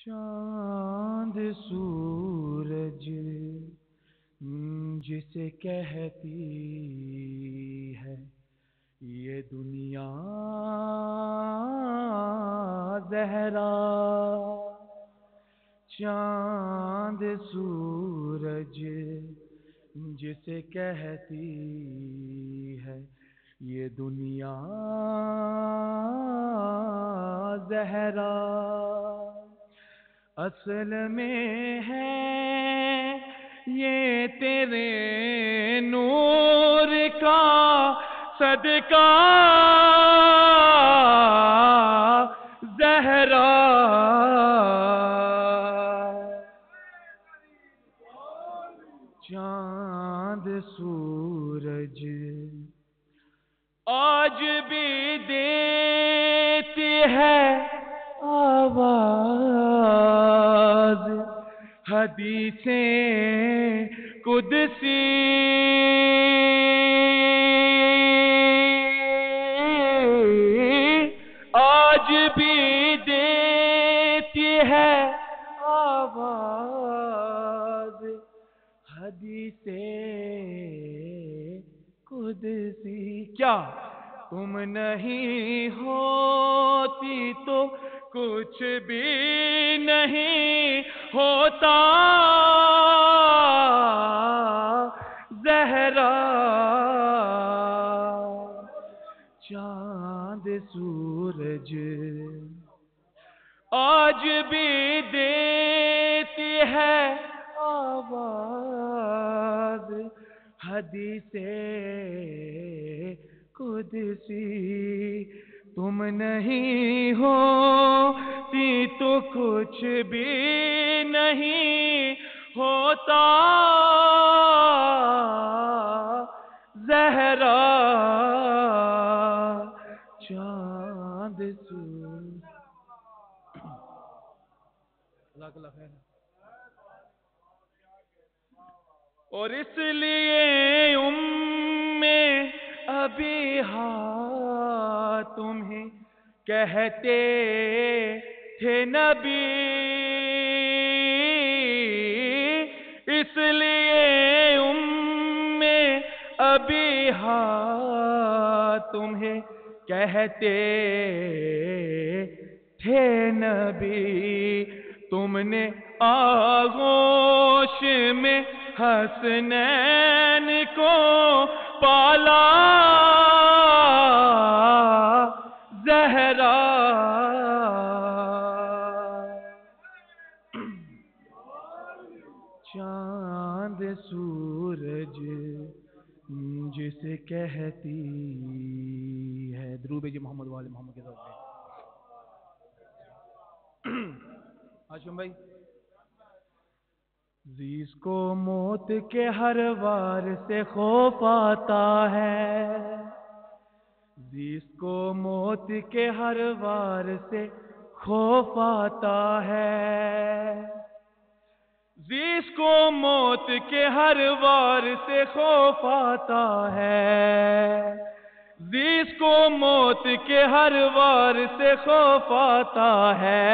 چاند سورج جسے کہتی ہے یہ دنیا زہرا، چاند سورج جسے کہتی ہے یہ دنیا زہرا، اصل میں ہے یہ تیرے نور کا صدقہ زہرا، چاند سورج آج بھی دیتی ہے آواز، حدیثیں قدسی آج بھی دیتی ہے آواز، حدیثیں قدسی، کیا تم نہیں ہوتی تو کچھ بھی نہیں ہوتا زہرا، چاند سورج آج بھی دیتی ہے آواز، حدیثیں قدسی، تم نہیں ہوتی تو کچھ بھی نہیں ہوتا زہرا، چاند سورج اور اس لیے ابھی تمہیں کہتے تھے نبی، اس لیے ابھی تمہیں کہتے تھے نبی، تم نے آغوش میں حسنین کو پالا زہرا، چاند سورج جسے کہتی ہے، درود جی محمد والے محمد کے ساتھ آشم بھائی، زیس کو موت کے ہر وار سے خوف آتا ہے، زیس کو موت کے ہر وار سے خوف آتا ہے، زیس کو موت کے ہر وار سے خوف آتا ہے، زیس کو موت کے ہر وار سے خوف آتا ہے،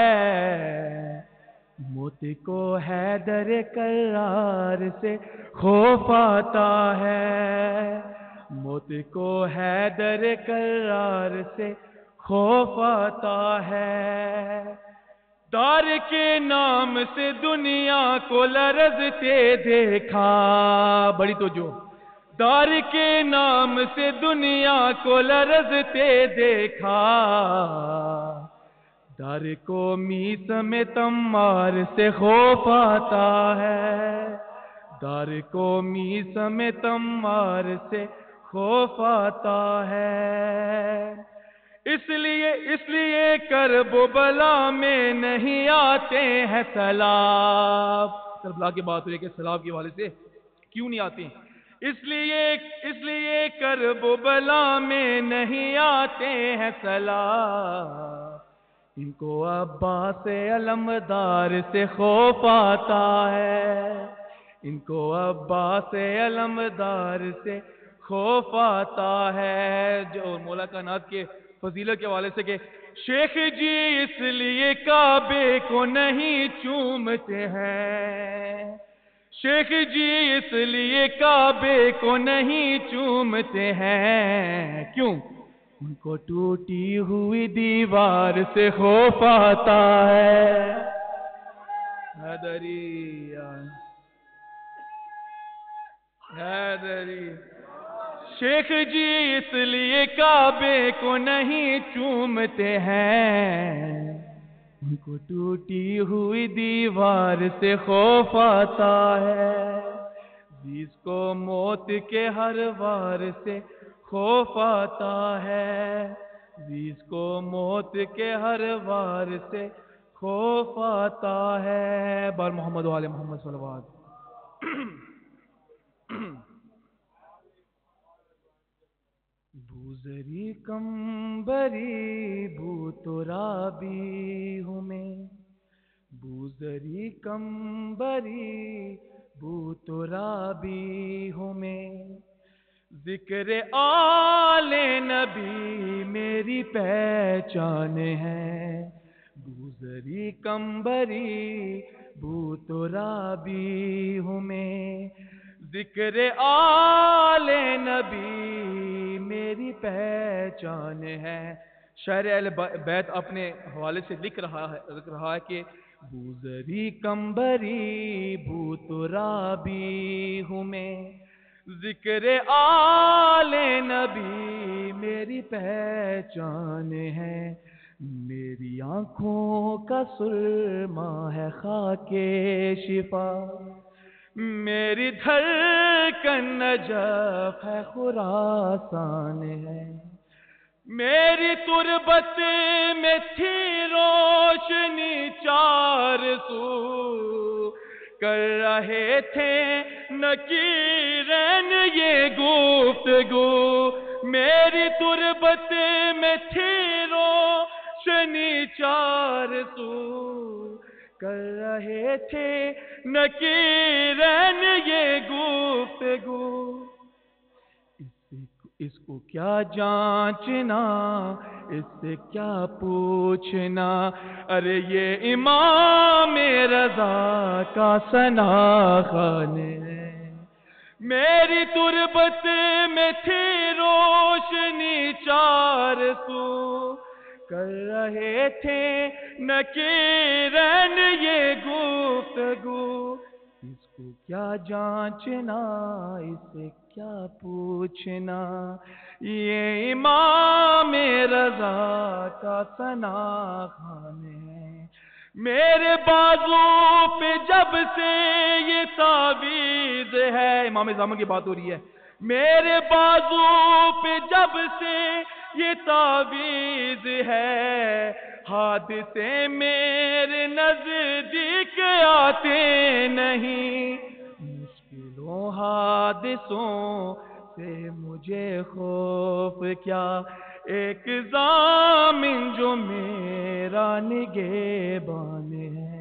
موت کو حیدر کرار سے خوف آتا ہے، موت کو حیدر کرار سے خوف آتا ہے، دار کے نام سے دنیا کو لرزتے دیکھا، بڑی تو جو دار کے نام سے دنیا کو لرزتے دیکھا، دار کو میثم تمار سے خوف آتا ہے، دار کو میثم تمار سے خوف آتا ہے، اس لیے کرب و بلا میں نہیں آتے ہیں سیلاب، کربلا کی بات ہوئی کہ سیلاب کے حوالے سے کیوں نہیں آتے ہیں، اس لیے کرب و بلا میں نہیں آتے ہیں سیلاب، ان کو عباس علمدار سے خوف آتا ہے، ان کو عباس علمدار سے خوف آتا ہے، جو مولا کائنات کے فضیلت کے حوالے سے کہ شیخ جی اس لیے کعبے کو نہیں چومتے ہیں، شیخ جی اس لیے کعبے کو نہیں چومتے ہیں، کیوں؟ ان کو ٹوٹی ہوئی دیوار سے خوف آتا ہے۔ حیدری حیدری شیخ جی اس لیے کعبے کو نہیں چومتے ہیں، ان کو ٹوٹی ہوئی دیوار سے خوف آتا ہے، جس کو موت کے ہر وار سے خوف آتا ہے، جس کو موت کے ہر وار سے خوف آتا ہے۔ بار محمد و آل محمد صلوات۔ بوزری کمبری بو ترابی ہوں میں، بوزری کمبری بو ترابی ہوں میں، ذکر آل نبی میری پہچان ہے، بوزری کمبری بو ترابی ہوں میں، ذکر آل نبی میری پہچان ہے۔ شاعر اہل بیت اپنے حوالے سے لکھ رہا ہے کہ بوزری کمبری بو ترابی ہوں میں، ذکر آل نبی میری پہچان ہے، میری آنکھوں کا سرما ہے خاک شفا، میری دھڑکن نجف ہے خراسان ہے، میری تربت میں تھی روشنی چار سو، کر رہے تھے نکیرین یہ گفتگو، میری تربت میں تھی روشنی چار سو، کر رہے تھے نکیرین یہ گفتگو، اس کو کیا جانچنا، اس سے کیا پوچھنا، ارے یہ امام رضا کا ثنا خوان ہے، میری تربت میں تھی روشنی چار سو، کر رہے تھے نکیرین یہ گفتگو، اس کو کیا جانچنا، اس سے کیا پوچھنا، یہ امام رضا کا ثنا خوان ہے، میرے بازو پہ جب سے یہ تعویذ ہے، امام زمان کی بات ہو رہی ہے، میرے بازو پہ جب سے یہ تعویذ ہے، حادثے میرے نزدیک آتے نہیں، مشکلوں حادثوں سے مجھے خوف کیا، ایک ضامن جو میرا نگہبان ہے۔